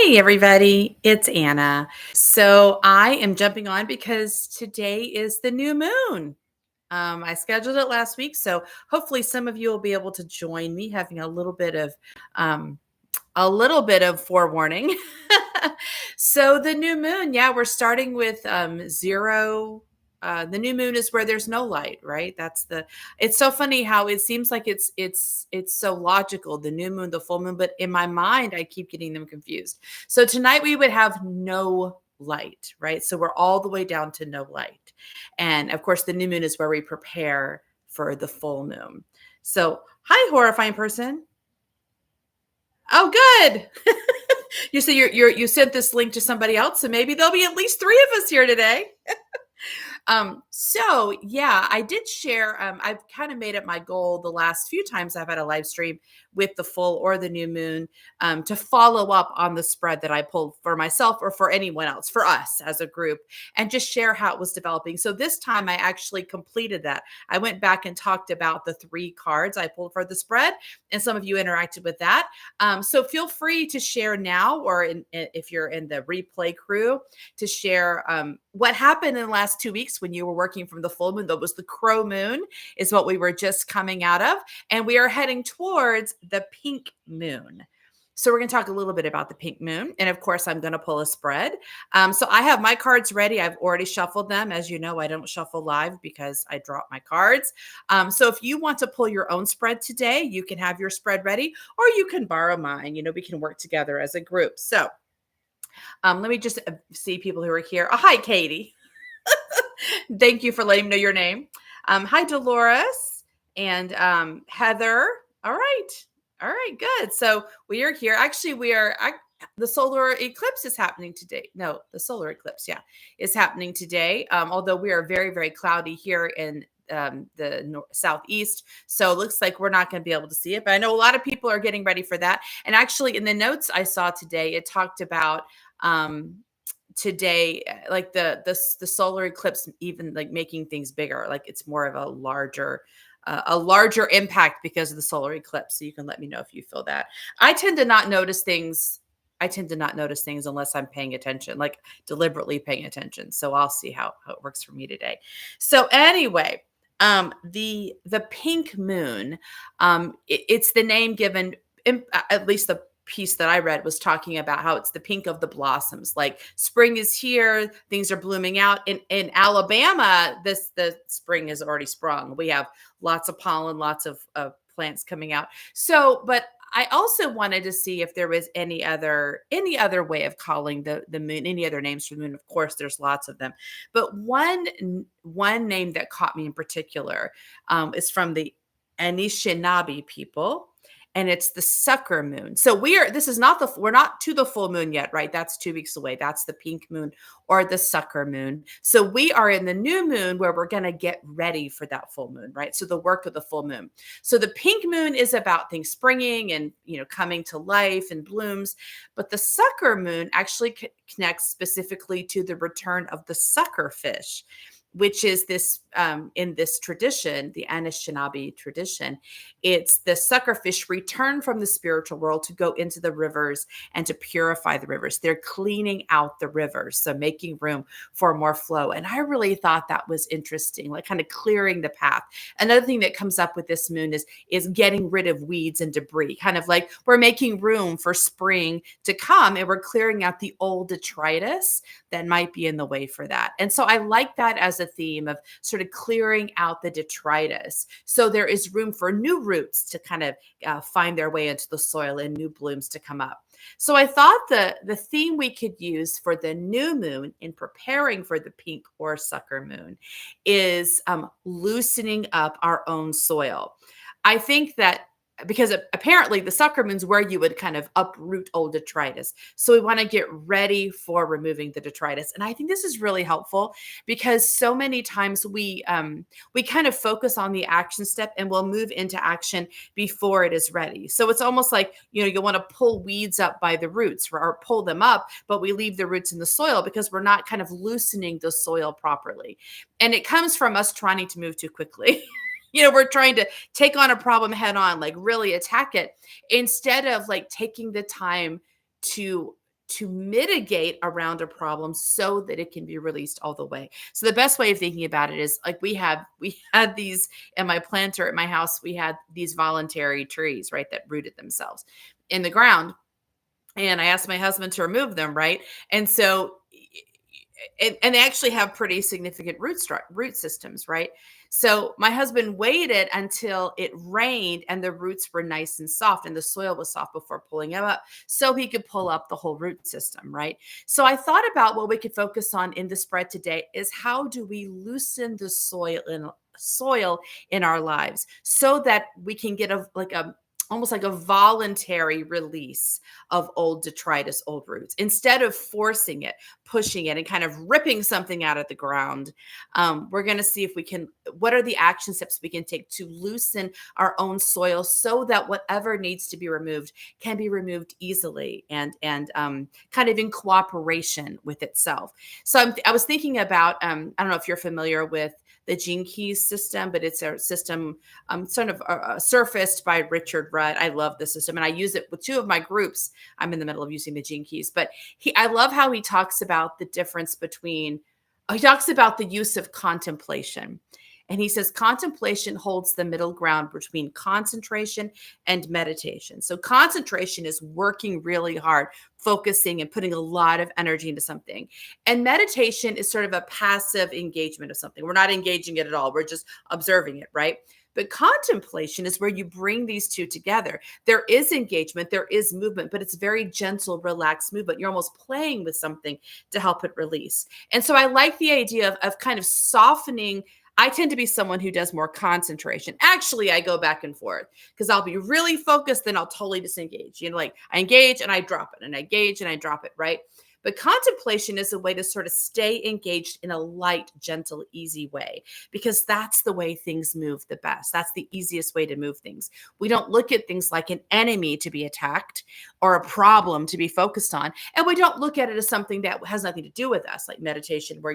Hey, everybody, it's Anna. So I am jumping on because today is the new moon. I scheduled it last week, so hopefully some of you will be able to join me, having um, a little bit of forewarning. So the new moon, yeah, we're starting with zero. The new moon is where there's no light, right? It's so funny how it seems like it's so logical, the new moon, the full moon, but in my mind I keep getting them confused. So tonight we would have no light, right? So we're all the way down to no light. And of course the new moon is where we prepare for the full moon. So hi, horrifying person. Oh, good. You said you sent this link to somebody else, so maybe there'll be at least three of us here today. So yeah, I did share, I've kind of made it my goal the last few times I've had a live stream with the full or the new moon, to follow up on the spread that I pulled for myself or for anyone else, for us as a group, and just share how it was developing. So this time I actually completed that. I went back and talked about the 3 cards I pulled for the spread, and some of you interacted with that. So feel free to share now, or if you're in the replay crew, to share what happened in the last 2 weeks when you were working from the full moon. That was the crow moon, is what we were just coming out of. And we are heading towards the pink moon. So we're going to talk a little bit about the pink moon. And of course, I'm going to pull a spread. So I have my cards ready. I've already shuffled them. As you know, I don't shuffle live because I drop my cards. So if you want to pull your own spread today, you can have your spread ready, or you can borrow mine. We can work together as a group. So let me just see people who are here. Oh, hi, Katie. Thank you for letting me know your name. Hi, Dolores and Heather. All right. All right, good. So we are here. Actually, the solar eclipse is happening today. No, the solar eclipse, yeah, is happening today. Although we are very, very cloudy here in the southeast. So it looks like we're not going to be able to see it. But I know a lot of people are getting ready for that. And actually, in the notes I saw today, it talked about today, like the solar eclipse, even like making things bigger, like it's more of a larger impact because of the solar eclipse. So you can let me know if you feel that. I tend to not notice things unless I'm paying attention, like deliberately paying attention. So I'll see how it works for me today. So anyway, the pink moon, it's the name given, at least the piece that I read was talking about how it's the pink of the blossoms. Like spring is here, things are blooming out. In Alabama, the spring has already sprung. We have lots of pollen, lots of plants coming out. So, but I also wanted to see if there was any other way of calling the moon, any other names for the moon. Of course, there's lots of them, but one name that caught me in particular is from the Anishinaabe people, and it's the sucker moon. So we're not to the full moon yet, right? That's 2 weeks away. That's the pink moon or the sucker moon. So we are in the new moon where we're going to get ready for that full moon, right? So the work of the full moon. So the pink moon is about things springing and, coming to life and blooms, but the sucker moon actually connects specifically to the return of the sucker fish, which is this, in this tradition, the Anishinaabe tradition, it's the suckerfish return from the spiritual world to go into the rivers and to purify the rivers. They're cleaning out the rivers, so making room for more flow. And I really thought that was interesting, like kind of clearing the path. Another thing that comes up with this moon is getting rid of weeds and debris, kind of like we're making room for spring to come, and we're clearing out the old detritus that might be in the way for that. And so I like that as a theme of sort of clearing out the detritus. So there is room for new roots to kind of find their way into the soil and new blooms to come up. So I thought the theme we could use for the new moon in preparing for the pink or sucker moon is loosening up our own soil. I think that because apparently the sucker moon's where you would kind of uproot old detritus. So we want to get ready for removing the detritus. And I think this is really helpful because so many times we kind of focus on the action step and we'll move into action before it is ready. So it's almost like, you want to pull weeds up by the roots or pull them up, but we leave the roots in the soil because we're not kind of loosening the soil properly. And it comes from us trying to move too quickly. We're trying to take on a problem head on, like really attack it, instead of like taking the time to to mitigate around a problem so that it can be released all the way. So the best way of thinking about it is like we had these in my planter at my house, we had these voluntary trees, right, that rooted themselves in the ground. And I asked my husband to remove them, right? And so and they actually have pretty significant root systems, right? So my husband waited until it rained and the roots were nice and soft and the soil was soft before pulling them up so he could pull up the whole root system, right? So I thought about what we could focus on in the spread today is how do we loosen the soil in our lives so that we can get a almost like a voluntary release of old detritus, old roots, instead of forcing it, pushing it, and kind of ripping something out of the ground. We're going to see if we can, what are the action steps we can take to loosen our own soil so that whatever needs to be removed can be removed easily and kind of in cooperation with itself. So I was thinking about, I don't know if you're familiar with the Gene Keys system, but it's a system sort of surfaced by Richard Rudd. I love the system, and I use it with two of my groups. I'm in the middle of using the Gene Keys, but I love how he talks about the difference between. He talks about the use of contemplation. And he says contemplation holds the middle ground between concentration and meditation. So concentration is working really hard, focusing and putting a lot of energy into something. And meditation is sort of a passive engagement of something. We're not engaging it at all. We're just observing it, right? But contemplation is where you bring these two together. There is engagement, there is movement, but it's very gentle, relaxed movement. You're almost playing with something to help it release. And so I like the idea of kind of softening. I tend to be someone who does more concentration. Actually, I go back and forth because I'll be really focused, then I'll totally disengage. Like I engage and I drop it, and I engage and I drop it, right? But contemplation is a way to sort of stay engaged in a light, gentle, easy way, because that's the way things move the best. That's the easiest way to move things. We don't look at things like an enemy to be attacked or a problem to be focused on. And we don't look at it as something that has nothing to do with us, like meditation, where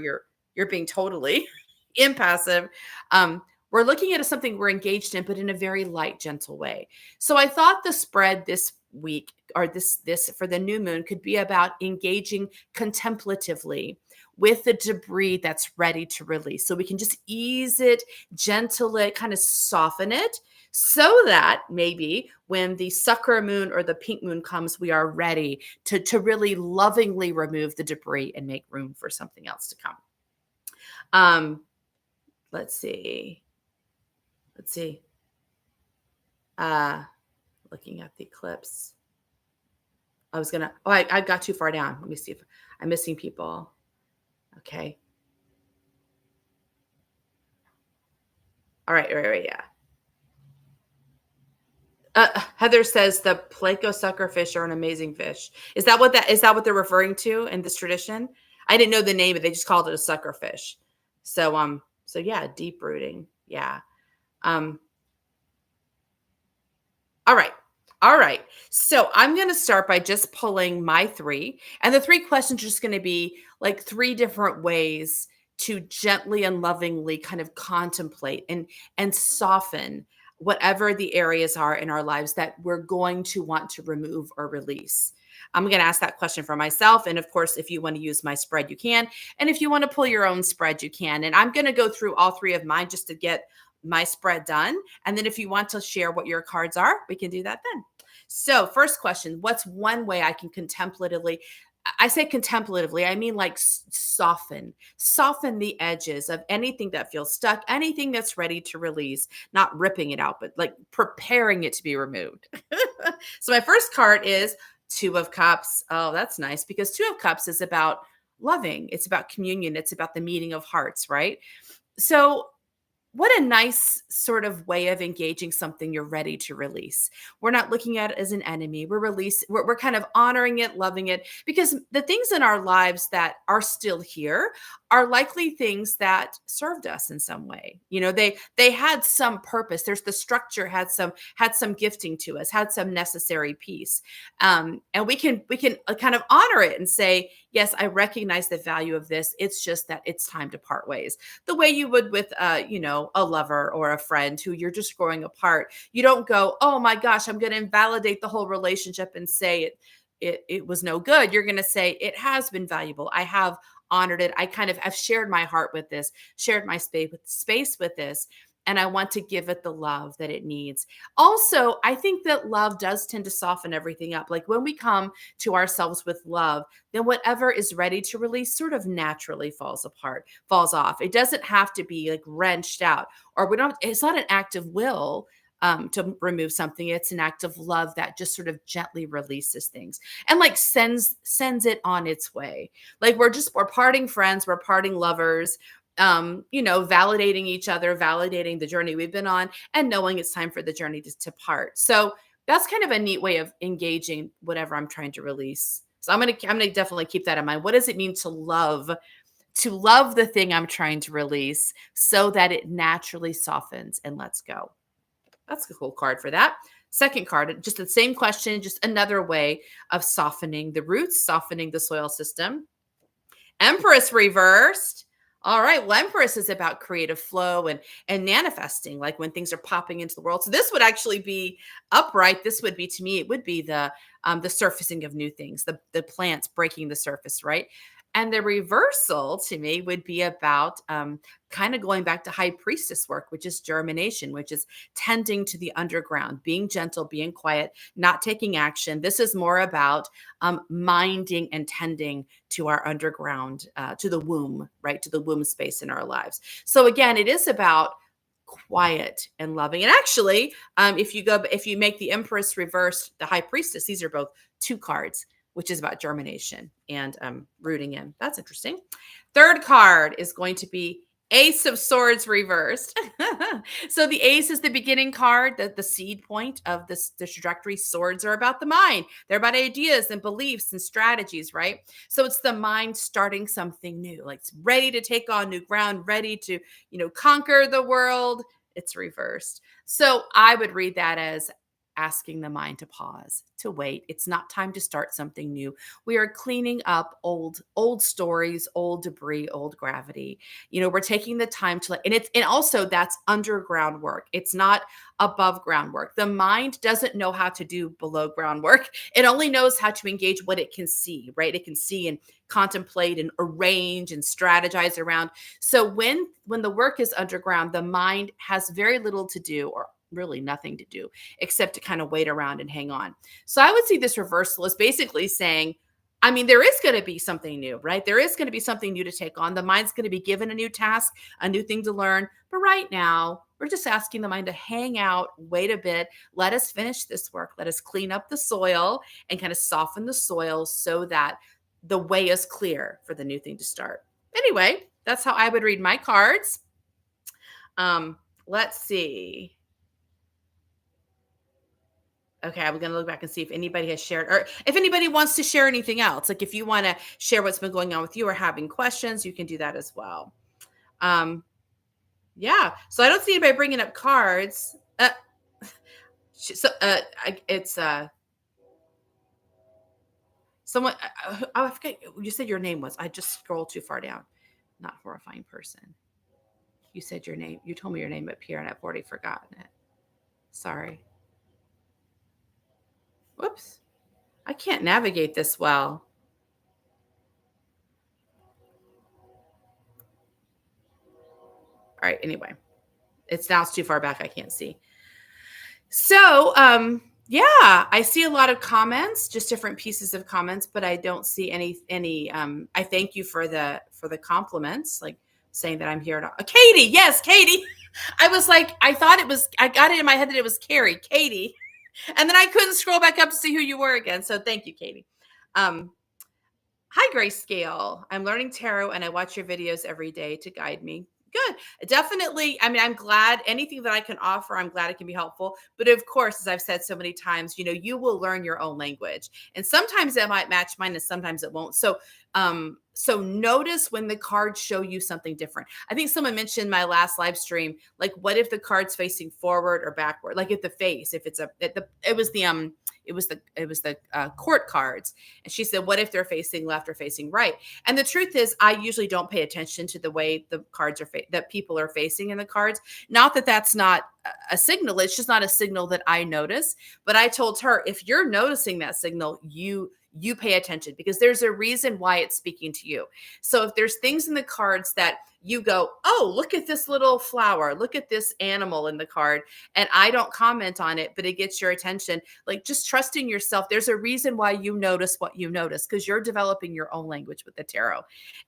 you're being totally impassive. We're looking at it as something we're engaged in, but in a very light, gentle way. So I thought the spread this week or this for the new moon could be about engaging contemplatively with the debris that's ready to release. So we can just ease it, gentle it, kind of soften it so that maybe when the sucker moon or the pink moon comes, we are ready to really lovingly remove the debris and make room for something else to come. Let's see. Looking at the eclipse. I got too far down. Let me see if I'm missing people. Okay. All right, yeah. Heather says the Placo suckerfish are an amazing fish. Is that what they're referring to in this tradition? I didn't know the name, but they just called it a suckerfish. So yeah, deep rooting. Yeah. All right. So I'm going to start by just pulling my three. And the three questions are just going to be like three different ways to gently and lovingly kind of contemplate and soften whatever the areas are in our lives that we're going to want to remove or release. I'm going to ask that question for myself. And of course, if you want to use my spread, you can. And if you want to pull your own spread, you can. And I'm going to go through all three of mine just to get my spread done. And then if you want to share what your cards are, we can do that then. So first question, what's one way I can contemplatively, I say contemplatively, I mean like soften the edges of anything that feels stuck, anything that's ready to release, not ripping it out, but like preparing it to be removed. So my first card is Two of Cups. Oh, that's nice because Two of Cups is about loving. It's about communion. It's about the meeting of hearts, right? So what a nice sort of way of engaging something you're ready to release. We're not looking at it as an enemy. We're kind of honoring it, loving it, because the things in our lives that are still here are likely things that served us in some way. They had some purpose. There's the structure had some gifting to us, had some necessary piece. And we can kind of honor it and say, yes, I recognize the value of this. It's just that it's time to part ways. The way you would with, a lover or a friend who you're just growing apart. You don't go, oh my gosh, I'm going to invalidate the whole relationship and say it. it was no good, you're going to say it has been valuable. I have honored it. I've shared my heart with this, shared my space with this, and I want to give it the love that it needs. Also, I think that love does tend to soften everything up. Like when we come to ourselves with love, then whatever is ready to release sort of naturally falls apart, falls off. It doesn't have to be like wrenched out, or we don't, it's not an act of will to remove something. It's an act of love that just sort of gently releases things and like sends it on its way. Like we're parting friends, we're parting lovers, validating each other, validating the journey we've been on, and knowing it's time for the journey to part. So that's kind of a neat way of engaging whatever I'm trying to release. So I'm gonna definitely keep that in mind. What does it mean to love? To love the thing I'm trying to release so that it naturally softens and lets go. That's a cool card for that. Second card, just the same question, just another way of softening the roots, softening the soil system. Empress reversed. All right. Well, Empress is about creative flow and manifesting, like when things are popping into the world. So this would actually be upright. This would be, to me, it would be the surfacing of new things, the plants breaking the surface, right? And the reversal to me would be about kind of going back to high priestess work, which is germination, which is tending to the underground, being gentle, being quiet, not taking action. This is more about minding and tending to our underground, to the womb, right? To the womb space in our lives. So again, it is about quiet and loving. And actually, if you make the Empress reverse the high priestess, these are both two cards, which is about germination and rooting in. That's interesting. Third card is going to be Ace of Swords reversed. So the ace is the beginning card, the seed point of the trajectory. Swords are about the mind. They're about ideas and beliefs and strategies, right? So it's the mind starting something new, like it's ready to take on new ground, ready to, conquer the world. It's reversed. So I would read that as asking the mind to pause, to wait. It's not time to start something new. We are cleaning up old stories, old debris, old gravity. We're taking the time to and also that's underground work. It's not above ground work. The mind doesn't know how to do below ground work. It only knows how to engage what it can see, right? It can see and contemplate and arrange and strategize around. So when the work is underground, the mind has very little to do, or really nothing to do, except to kind of wait around and hang on. So I would see this reversal as basically saying, there is going to be something new, right? There is going to be something new to take on. The mind's going to be given a new task, a new thing to learn. But right now, we're just asking the mind to hang out, wait a bit, let us finish this work. Let us clean up the soil and kind of soften the soil so that the way is clear for the new thing to start. Anyway, that's how I would read my cards. Let's see. Okay, I'm going to look back and see if anybody has shared, or if anybody wants to share anything else. Like if you want to share what's been going on with you or having questions, you can do that as well. Yeah. So I don't see anybody bringing up cards. It's someone. I forget. You said your name was. I just scrolled too far down. Not horrifying person. You said your name. You told me your name up here, and I've already forgotten it. Sorry. Whoops. I can't navigate this well. All right. Anyway, it's too far back. I can't see. So, yeah, I see a lot of comments, just different pieces of comments, but I don't see any, I thank you for the compliments, like saying that I'm here to, Katie. Yes, Katie. I was like, I got it in my head that it was Carrie, Katie. And then I couldn't scroll back up to see who you were again. So thank you, Katie. Hi, Grayscale. I'm learning tarot and I watch your videos every day to guide me. Good. Definitely. I'm glad anything that I can offer, I'm glad it can be helpful. But of course, as I've said so many times, you will learn your own language. And sometimes it might match mine and sometimes it won't. So notice when the cards show you something different. I think someone mentioned my last live stream, like what if the card's facing forward or backward? Like if it was the court cards. And she said, what if they're facing left or facing right? And the truth is, I usually don't pay attention to the way the cards are that people are facing in the cards. Not that that's not a signal. It's just not a signal that I notice. But I told her, if you're noticing that signal, you you pay attention because there's a reason why it's speaking to you. So if there's things in the cards that you go, oh, look at this little flower, look at this animal in the card, and I don't comment on it, but it gets your attention, like just trusting yourself. There's a reason why you notice what you notice because you're developing your own language with the tarot.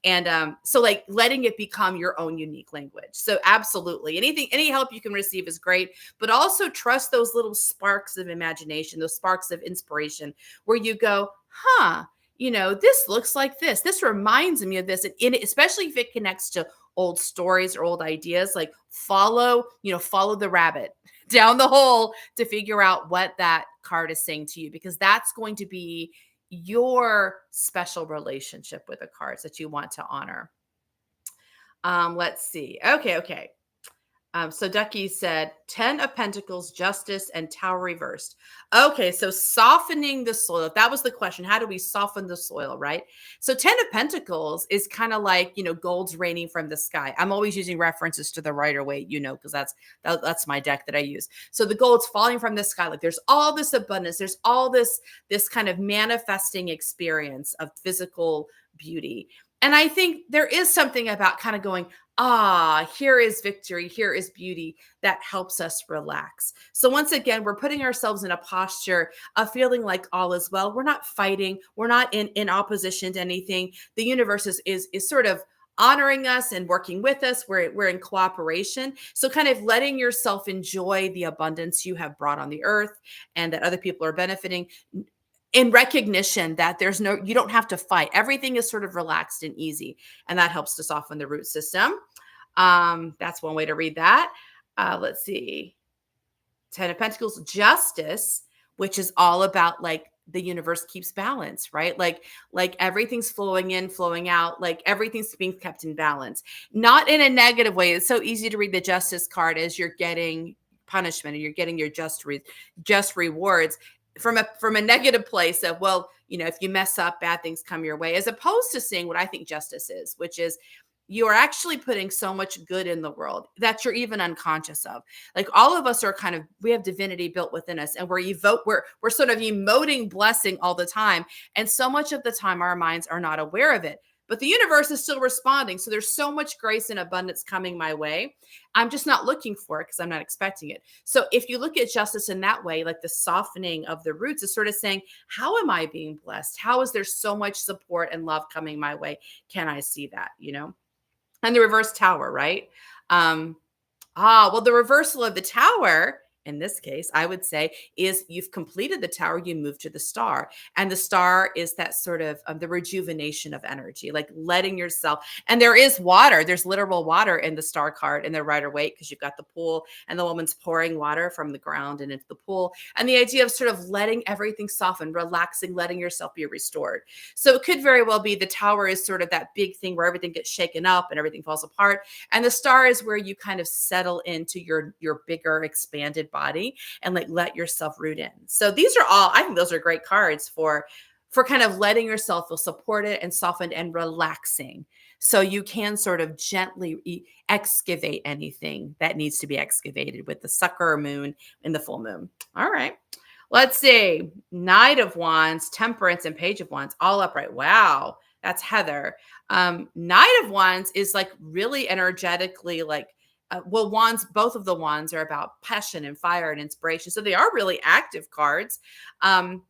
And so like letting it become your own unique language. So absolutely anything, any help you can receive is great, but also trust those little sparks of imagination, those sparks of inspiration where you go, huh, this looks like this. This reminds me of this. And especially if it connects to old stories or old ideas, like follow the rabbit down the hole to figure out what that card is saying to you, because that's going to be your special relationship with the cards that you want to honor. Let's see. Okay. So Ducky said 10 of Pentacles, Justice, and Tower reversed. Okay, so softening the soil. That was the question. How do we soften the soil, right? So 10 of Pentacles is kind of like, gold's raining from the sky. I'm always using references to the Rider-Waite, because that's my deck that I use. So the gold's falling from the sky. Like there's all this abundance. There's all this kind of manifesting experience of physical beauty. And I think there is something about kind of going, here is victory, here is beauty that helps us relax. So once again, we're putting ourselves in a posture of feeling like all is well. We're not fighting. We're not in opposition to anything. The universe is sort of honoring us and working with us. We're in cooperation. So kind of letting yourself enjoy the abundance you have brought on the earth and that other people are benefiting, in recognition that you don't have to fight. Everything is sort of relaxed and easy. And that helps to soften the root system. That's one way to read that. Let's see. 10 of Pentacles, Justice, which is all about like the universe keeps balance, right? Like everything's flowing in, flowing out, like everything's being kept in balance. Not in a negative way. It's so easy to read the Justice card as you're getting punishment or you're getting your just rewards from a negative place of, well, if you mess up, bad things come your way, as opposed to seeing what I think justice is, which is you are actually putting so much good in the world that you're even unconscious of. Like all of us are we have divinity built within us, and we're sort of emoting blessing all the time. And so much of the time our minds are not aware of it, but the universe is still responding. So there's so much grace and abundance coming my way. I'm just not looking for it because I'm not expecting it. So if you look at justice in that way, like the softening of the roots is sort of saying, how am I being blessed? How is there so much support and love coming my way? Can I see that, And the reverse Tower, right? Well, the reversal of the Tower, in this case, I would say, is you've completed the Tower, you move to the Star. And the Star is that sort of the rejuvenation of energy, like letting yourself, and there is water, there's literal water in the Star card in the Rider-Waite, because you've got the pool and the woman's pouring water from the ground and into the pool. And the idea of sort of letting everything soften, relaxing, letting yourself be restored. So it could very well be the Tower is sort of that big thing where everything gets shaken up and everything falls apart. And the Star is where you kind of settle into your bigger, expanded body and like let yourself root in. So these are all, I think those are great cards for kind of letting yourself feel supported and softened and relaxing. So you can sort of gently excavate anything that needs to be excavated with the sucker moon and the full moon. All right. Let's see. Knight of Wands, Temperance, and Page of Wands all upright. Wow. That's Heather. Knight of Wands is like really energetically like, wands, both of the wands are about passion and fire and inspiration. So they are really active cards. And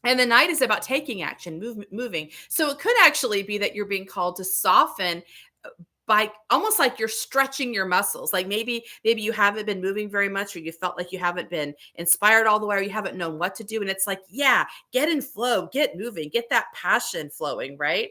the Knight is about taking action, moving. So it could actually be that you're being called to soften by almost like you're stretching your muscles. Like maybe you haven't been moving very much, or you felt like you haven't been inspired all the way, or you haven't known what to do. And it's like, yeah, get in flow, get moving, get that passion flowing, right?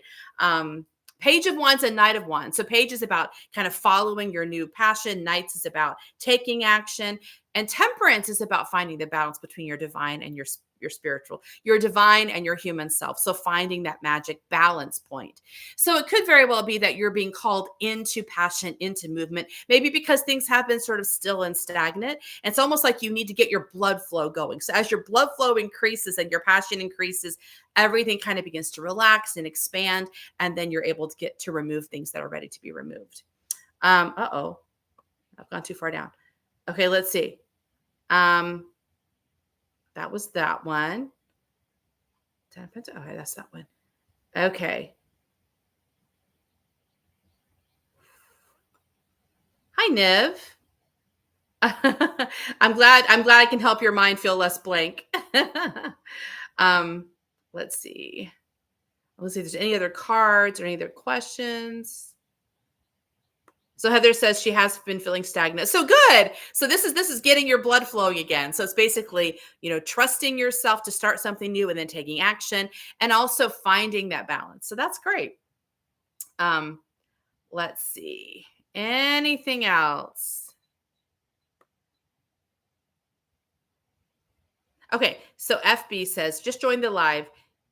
Page of Wands and Knight of Wands. So Page is about kind of following your new passion. Knights is about taking action. And Temperance is about finding the balance between your divine and your spiritual, your divine and your human self. So finding that magic balance point. So it could very well be that you're being called into passion, into movement, maybe because things have been sort of still and stagnant. It's almost like you need to get your blood flow going. So as your blood flow increases and your passion increases, everything kind of begins to relax and expand. And then you're able to get to remove things that are ready to be removed. I've gone too far down. Okay, let's see. That was that one. Okay, that's that one. Okay. Hi, Niv. I'm glad I can help your mind feel less blank. um, let's see. Let's see if there's any other cards or any other questions. So Heather says she has been feeling stagnant. So good. So this is getting your blood flowing again. So it's basically, trusting yourself to start something new and then taking action and also finding that balance. So that's great. Um, let's see. Anything else? Okay, so FB says, just join the live.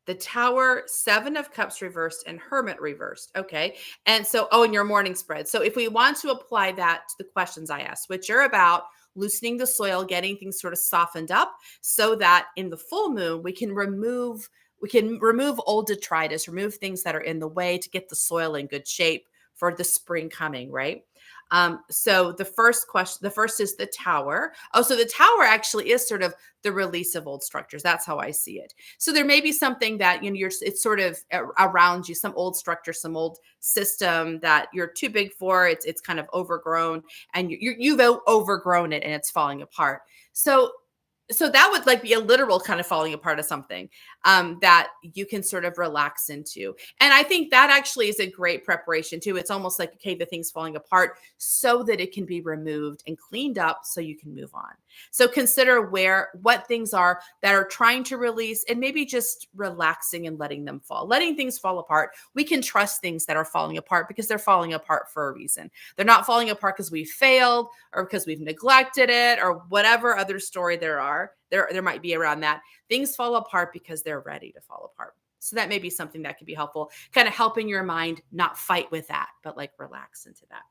The Tower, Seven of Cups reversed, and Hermit reversed. Okay. And so, in your morning spread. So if we want to apply that to the questions I asked, which are about loosening the soil, getting things sort of softened up so that in the full moon, we can remove old detritus, remove things that are in the way to get the soil in good shape for the spring coming, right? So the first is the Tower. Oh, so the Tower actually is sort of the release of old structures. That's how I see it. So there may be something that it's sort of around you, some old structure, some old system that you're too big for. It's kind of overgrown, and you've overgrown it, and it's falling apart. So that would like be a literal kind of falling apart of something that you can sort of relax into. And I think that actually is a great preparation too. It's almost like, okay, the thing's falling apart so that it can be removed and cleaned up so you can move on. So consider what things are that are trying to release and maybe just relaxing and letting them fall, letting things fall apart. We can trust things that are falling apart because they're falling apart for a reason. They're not falling apart because we failed or because we've neglected it or whatever other story there might be around that. Things fall apart because they're ready to fall apart. So that may be something that could be helpful, kind of helping your mind not fight with that, but like relax into that.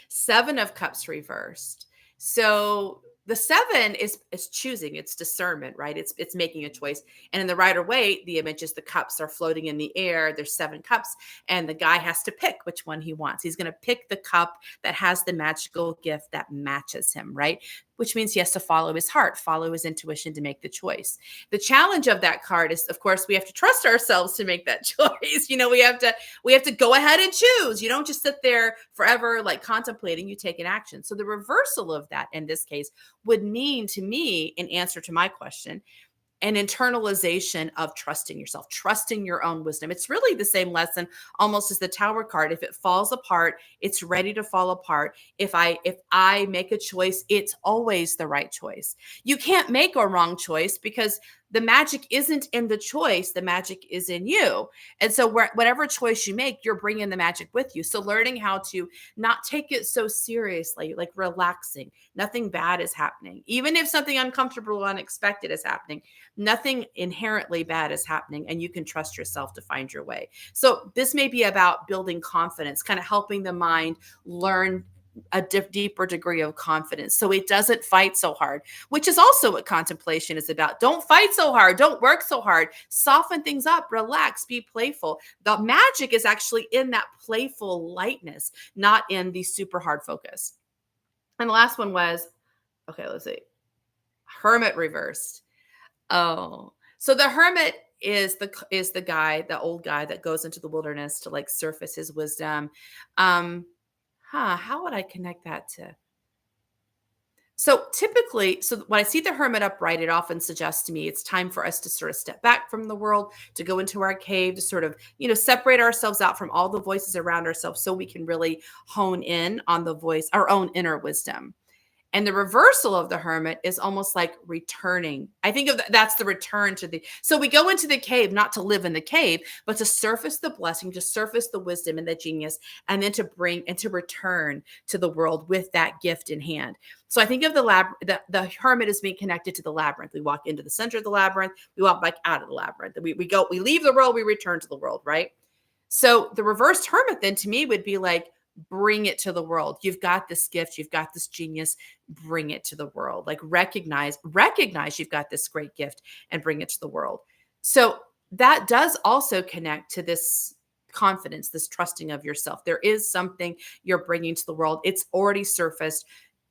Seven of Cups reversed. So the seven is choosing, it's discernment, right? It's making a choice. And in the Rider Waite, the image is the cups are floating in the air. There's seven cups, and the guy has to pick which one he wants. He's going to pick the cup that has the magical gift that matches him, right? Which means he has to follow his heart, follow his intuition to make the choice. The challenge of that card is, of course, we have to trust ourselves to make that choice. We have to go ahead and choose. You don't just sit there forever like contemplating, you take an action. So the reversal of that in this case would mean to me, in answer to my question, an internalization of trusting yourself, trusting your own wisdom. It's really the same lesson almost as the Tower card. If it falls apart, it's ready to fall apart. If I make a choice, it's always the right choice. You can't make a wrong choice because the magic isn't in the choice. The magic is in you. And so whatever choice you make, you're bringing the magic with you. So learning how to not take it so seriously, like relaxing, nothing bad is happening. Even if something uncomfortable or unexpected is happening, nothing inherently bad is happening, and you can trust yourself to find your way. So this may be about building confidence, kind of helping the mind learn a deeper degree of confidence so it doesn't fight so hard, which is also what contemplation is about. Don't fight so hard. Don't work so hard. Soften things up, relax, be playful. The magic is actually in that playful lightness, not in the super hard focus. And the last one was, okay, let's see, Hermit reversed. Oh, so the hermit is the guy, the old guy that goes into the wilderness to like surface his wisdom. How would I connect that to? So typically, so when I see the hermit upright, it often suggests to me it's time for us to sort of step back from the world, to go into our cave, to sort of, separate ourselves out from all the voices around ourselves so we can really hone in on the voice, our own inner wisdom. And the reversal of the hermit is almost like returning. I think that's the return to so we go into the cave, not to live in the cave, but to surface the blessing, to surface the wisdom and the genius, and then to bring and to return to the world with that gift in hand. So I think of the hermit as being connected to the labyrinth. We walk into the center of the labyrinth, we walk back out of the labyrinth. We leave the world, we return to the world, right? So the reversed hermit then to me would be like, bring it to the world. You've got this gift. You've got this genius. Bring it to the world. Like recognize you've got this great gift and bring it to the world. So that does also connect to this confidence, this trusting of yourself. There is something you're bringing to the world. It's already surfaced.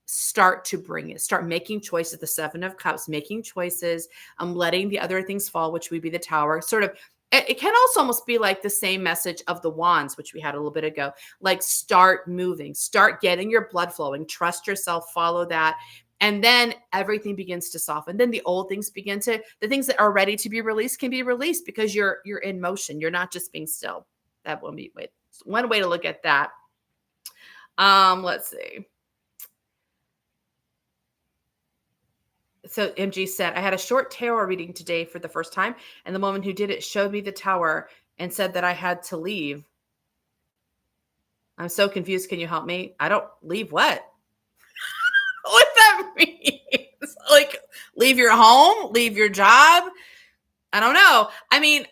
start to bring it, start making choices. The Seven of Cups, making choices, letting the other things fall, which would be the Tower. Sort of, it can also almost be like the same message of the Wands, which we had a little bit ago. Like, start moving, start getting your blood flowing, trust yourself, follow that. And then everything begins to soften. Then the old things begin to, the things that are ready to be released can be released because you're in motion. You're not just being still. That will be one way to look at that. Let's see. So MG said, I had a short tarot reading today for the first time, and the woman who did it showed me the Tower and said that I had to leave. I'm so confused. Can you help me? I don't leave what? What that means? Like, leave your home, leave your job? I don't know. I mean,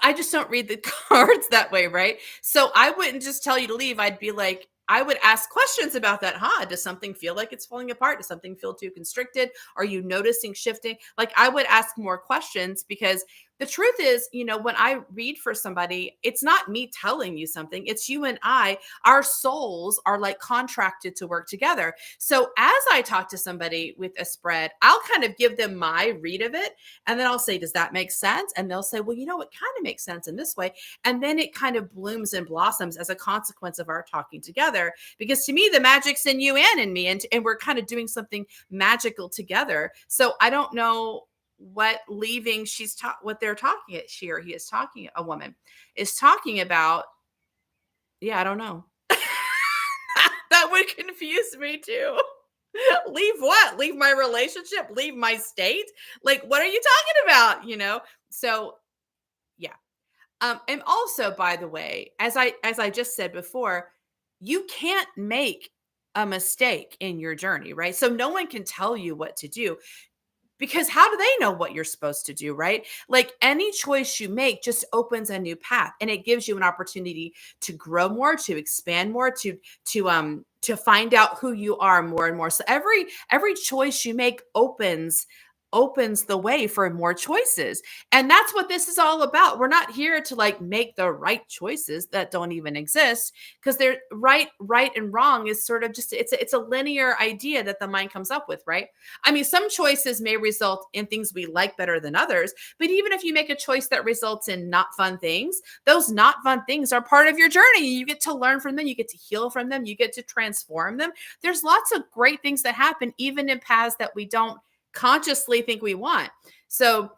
I just don't read the cards that way, right? So I wouldn't just tell you to leave. I'd be like, I would ask questions about that. Does something feel like it's falling apart? Does something feel too constricted? Are you noticing shifting? Like, I would ask more questions, because the truth is, when I read for somebody, it's not me telling you something. It's you and I, our souls are like contracted to work together. So as I talk to somebody with a spread, I'll kind of give them my read of it. And then I'll say, does that make sense? And they'll say, well, it kind of makes sense in this way. And then it kind of blooms and blossoms as a consequence of our talking together. Because to me, the magic's in you and in me, and we're kind of doing something magical together. So I don't know what leaving what they're talking at. A woman is talking about. Yeah, I don't know. That would confuse me too. Leave what? Leave my relationship? Leave my state? Like, what are you talking about? So yeah. And also, by the way, as I just said before, you can't make a mistake in your journey, right? So no one can tell you what to do, because how do they know what you're supposed to do, right? Like, any choice you make just opens a new path, and it gives you an opportunity to grow more, to expand more, to find out who you are more and more. So every choice you make opens the way for more choices. And that's what this is all about. We're not here to like make the right choices that don't even exist, because they're right and wrong is sort of just, it's a linear idea that the mind comes up with, right? I mean, some choices may result in things we like better than others, but even if you make a choice that results in not fun things, those not fun things are part of your journey. You get to learn from them, you get to heal from them, you get to transform them. There's lots of great things that happen, even in paths that we don't consciously think we want. So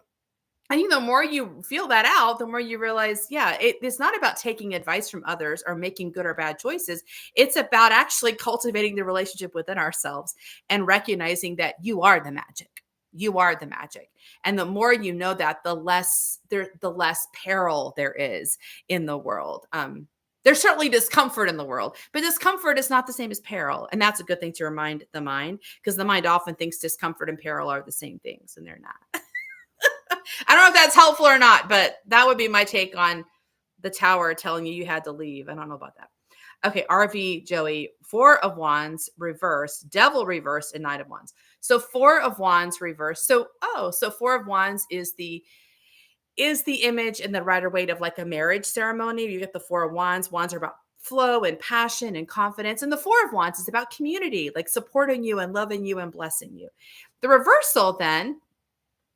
I think the more you feel that out, the more you realize, yeah, it's not about taking advice from others or making good or bad choices. It's about actually cultivating the relationship within ourselves and recognizing that you are the magic. You are the magic. And the more you know that, the less peril there is in the world. There's certainly discomfort in the world, but discomfort is not the same as peril. And that's a good thing to remind the mind, because the mind often thinks discomfort and peril are the same things, and they're not. I don't know if that's helpful or not, but that would be my take on the Tower telling you had to leave. I don't know about that. Okay, RV Joey, Four of Wands reversed, Devil reversed, and Knight of Wands. So Four of Wands reversed. So Four of Wands is the image and the Rider-Waite of like a marriage ceremony. You get the Four of Wands. Wands are about flow and passion and confidence. And the Four of Wands is about community, like supporting you and loving you and blessing you. The reversal, then,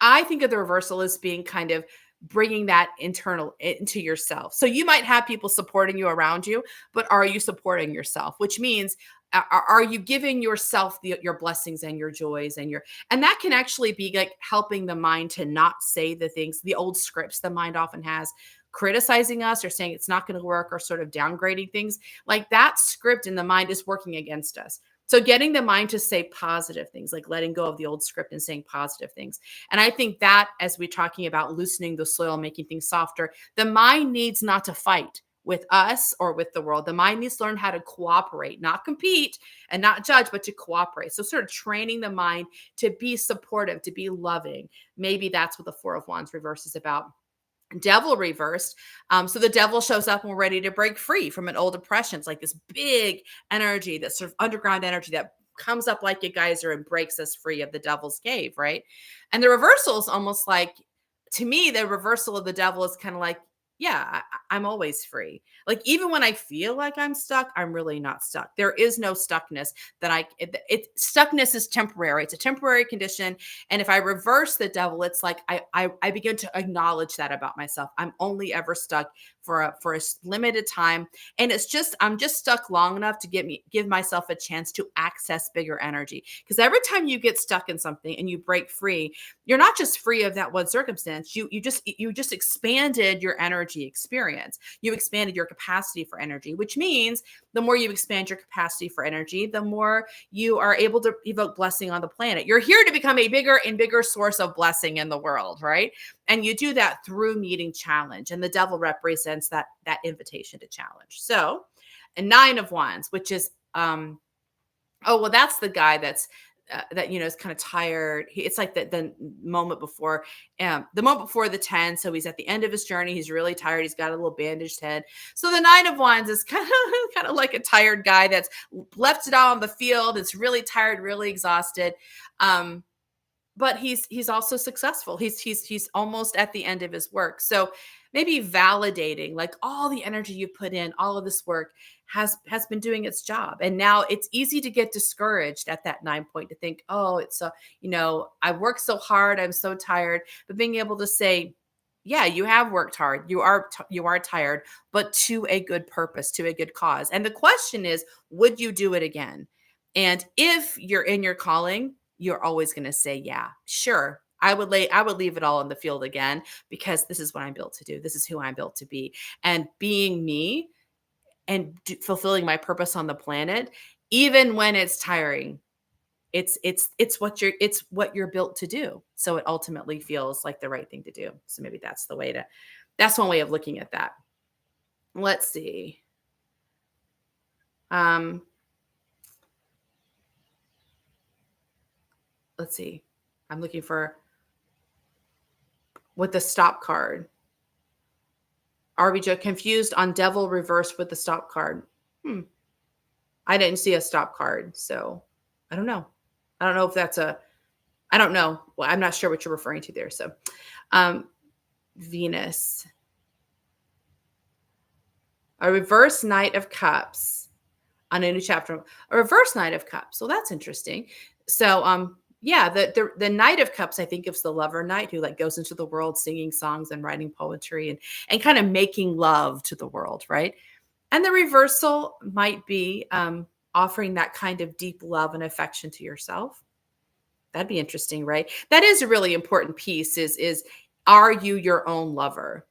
I think of the reversal as being kind of bringing that internal into yourself. So you might have people supporting you around you, but are you supporting yourself? Which means, are you giving yourself your blessings and your joys and that can actually be like helping the mind to not say the things, the old scripts the mind often has, criticizing us or saying it's not going to work or sort of downgrading things. Like, that script in the mind is working against us. So getting the mind to say positive things, like letting go of the old script and saying positive things. And I think that, as we're talking about loosening the soil, making things softer, the mind needs not to fight with us or with the world. The mind needs to learn how to cooperate, not compete and not judge, but to cooperate. So sort of training the mind to be supportive, to be loving. Maybe that's what the Four of Wands reverse is about. Devil reversed. So the devil shows up when we're ready to break free from an old oppression. It's like this big energy, that sort of underground energy that comes up like a geyser and breaks us free of the devil's cave, right? And the reversal is almost like, to me, the reversal of the devil is kind of like, yeah, I'm always free. Like even when I feel like I'm stuck, I'm really not stuck. There is no stuckness that stuckness is temporary. It's a temporary condition. And if I reverse the devil, it's like I begin to acknowledge that about myself. I'm only ever stuck for a limited time. And it's just, I'm just stuck long enough to give myself a chance to access bigger energy. Because every time you get stuck in something and you break free, you're not just free of that one circumstance. You just expanded your energy experience. You expanded your capacity for energy, which means the more you expand your capacity for energy, the more you are able to evoke blessing on the planet. You're here to become a bigger and bigger source of blessing in the world, right? And you do that through meeting challenge. And the devil represents that invitation to challenge. So, a 9 of Wands, which is oh, well, that's the guy that is kind of tired. It's like the moment before, the 10. So he's at the end of his journey. He's really tired. He's got a little bandaged head. So the 9 of Wands is kind of like a tired guy that's left it all on the field. It's really tired, really exhausted. But he's also successful. He's almost at the end of his work. So maybe validating like all the energy you put in, all of this work has been doing its job. And now it's easy to get discouraged at that 9 point to think, oh, it's I worked so hard, I'm so tired. But being able to say, yeah, you have worked hard. You are tired, but to a good purpose, to a good cause. And the question is, would you do it again? And if you're in your calling, you're always going to say, yeah, sure. I would leave it all on the field again because this is what I'm built to do. This is who I'm built to be. And being me and fulfilling my purpose on the planet, even when it's tiring, it's what you're built to do. So it ultimately feels like the right thing to do. So maybe that's one way of looking at that. Let's see. Let's see. I'm looking for with the stop card. RBJ confused on devil reversed with the stop card. I didn't see a stop card, so I don't know. I don't know if that's I don't know. Well, I'm not sure what you're referring to there. So, Venus, a reverse Knight of Cups on a new chapter. A reverse Knight of Cups. So that's interesting. So, yeah, the Knight of Cups, I think, is the lover knight who like goes into the world singing songs and writing poetry and kind of making love to the world, right? And the reversal might be offering that kind of deep love and affection to yourself. That'd be interesting, right? That is a really important piece is are you your own lover?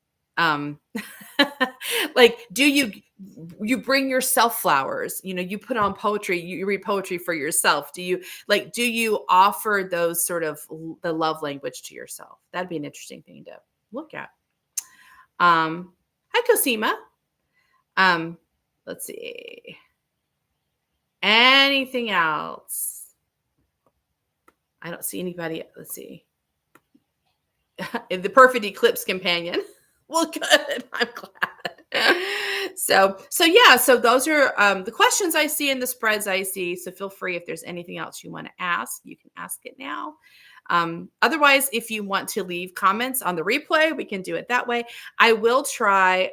Like, do you bring yourself flowers? You put on poetry, you read poetry for yourself. Do you offer those sort of the love language to yourself? That'd be an interesting thing to look at. Hi, Cosima. Let's see. Anything else? I don't see anybody. Let's see. The perfect eclipse companion. Well, good. I'm glad. So yeah. So those are the questions I see and the spreads I see. So feel free if there's anything else you want to ask, you can ask it now. Otherwise, if you want to leave comments on the replay, we can do it that way. I will try.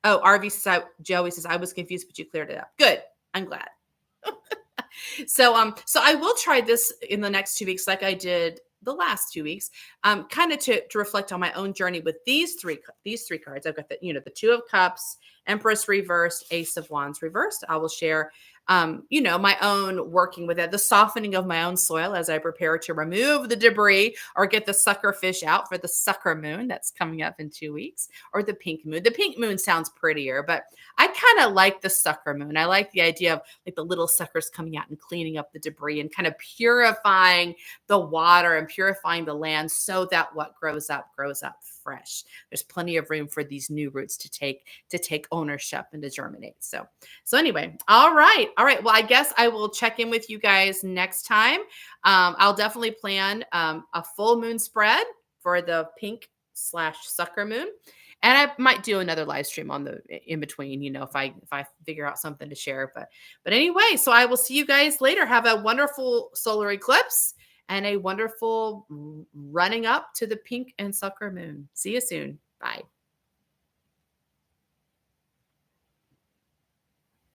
RV says, Joey says, I was confused, but you cleared it up. Good. I'm glad. So I will try this in the next 2 weeks, like I did the last 2 weeks, kind of to reflect on my own journey with these three cards. I've got the 2 of Cups, Empress reversed, Ace of Wands reversed. I will share, my own working with it, the softening of my own soil as I prepare to remove the debris or get the sucker fish out for the sucker moon that's coming up in 2 weeks, or the pink moon. The pink moon sounds prettier, but I kind of like the sucker moon. I like the idea of like the little suckers coming out and cleaning up the debris and kind of purifying the water and purifying the land so that what grows up fresh. There's plenty of room for these new roots to take ownership and to germinate. So anyway, all right. Well, I guess I will check in with you guys next time. I'll definitely plan a full moon spread for the pink/sucker moon. And I might do another live stream on the in between, if I figure out something to share. But anyway, so I will see you guys later. Have a wonderful solar eclipse and a wonderful running up to the pink and sucker moon. See you soon. Bye.